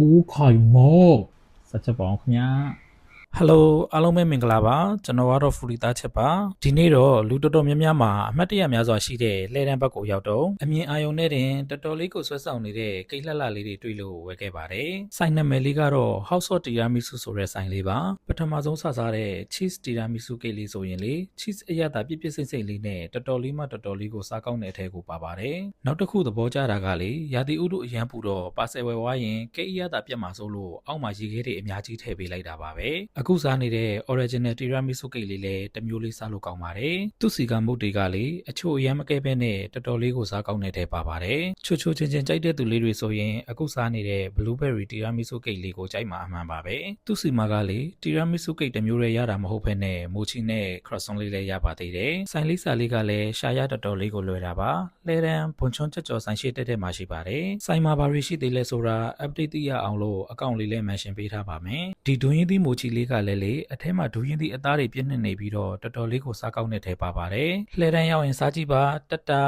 ဦးခိုင်မော့ဆက်ချက်ပေါင်းခင်ဗျာ Hello အားလုံးပဲမင်္ဂလာပါကျွန်တော်ကတော့ဖူလီသားချက်ပါဒီနေ့တော့လူတော်တော်များများမှာအမှတ်တရများစွာရှိတဲ့လှည့်တန်းဘက်ကိုရောက်တော့အမြင်အာရုံနဲ့တင်တော်တော်လေးကိုဆွဲဆောင်နေတဲ့ကိတ်လှလှလေးတွေတွေ့လို့ဝယ်ခဲ့ပါတယ်ဆိုင်နာမည်လေးကတော့ House of Tiramisu ဆိုတဲ့ဆိုင်လေးပါပထမဆုံးစစားတဲ့ Cheese Tiramisu ကိတ်လေးဆိုရင်လေ cheese အရသာပြည့်ပြည့်စိမ့်စိမ့်လေးနဲ့တော်တော်လေးမှတော်တော်လေးကိုစားကောင်းတဲ့အထက်ကိုပါပါတယ်နောက်တစ်ခုသဘောကျတာကလေရာသီဥတုအရန်ပူတော့ပါဆယ်ဝယ်ဝါးရင်ကိတ်အရသာပြတ်မှာစိုးလို့အောက်မှာရေခဲတွေအများကြီးထည့်ပေးလိုက်တာပါပဲအခုစားနေတဲ့ original tiramisu ကိတ်လေးလည်းတစ်မျိုးလေးစားလို့ကောင်းပါတယ်သူစီကမုတ်တွေကလေအချို့အရန်မကဲပဲနဲ့တော်တော်လေးကိုစားကောင်းတဲ့ထဲပါပါတယ်ချိုချိုချင်းချင်းကြိုက်တဲ့သူလေးတွေဆိုရင်အခုစားနေတဲ့ blueberry tiramisu ကိတ်လေးကိုကြိုက်မှာအမှန်ပါပဲသူစီမှာကလေ tiramisu ကိတ်တစ်မျိုးတည်းရတာမဟုတ်ဘဲနဲ့မိုချီနဲ့ croissant လေးလည်းရပါသေးတယ်ဆိုင်လေးစာလေးကလည်းရှာရတော်တော်လေးကိုလွယ်တာပါလဲတန်းဘွန်ချွန်းချက်ကျော်ဆိုင်ရှိတဲ့မှာရှိပါတယ်ဆိုင်မှာဘာတွေရှိသေးလဲဆိုတာ update သိရအောင်လို့အကောင့်လေးလည်း mention ပေးထားပါမယ်ဒီဒွင်းရင်းသီးမိုချီလေးကလည်းလေအထဲမှာဒူးရင်းသီးအသားတွေပြည့်နေပြီးတော့တော်တော်လေးကိုစားကောင်းတဲ့ထဲပါပါတယ်လှဲတန်းရောက်ရင်စားကြည့်ပါတတာ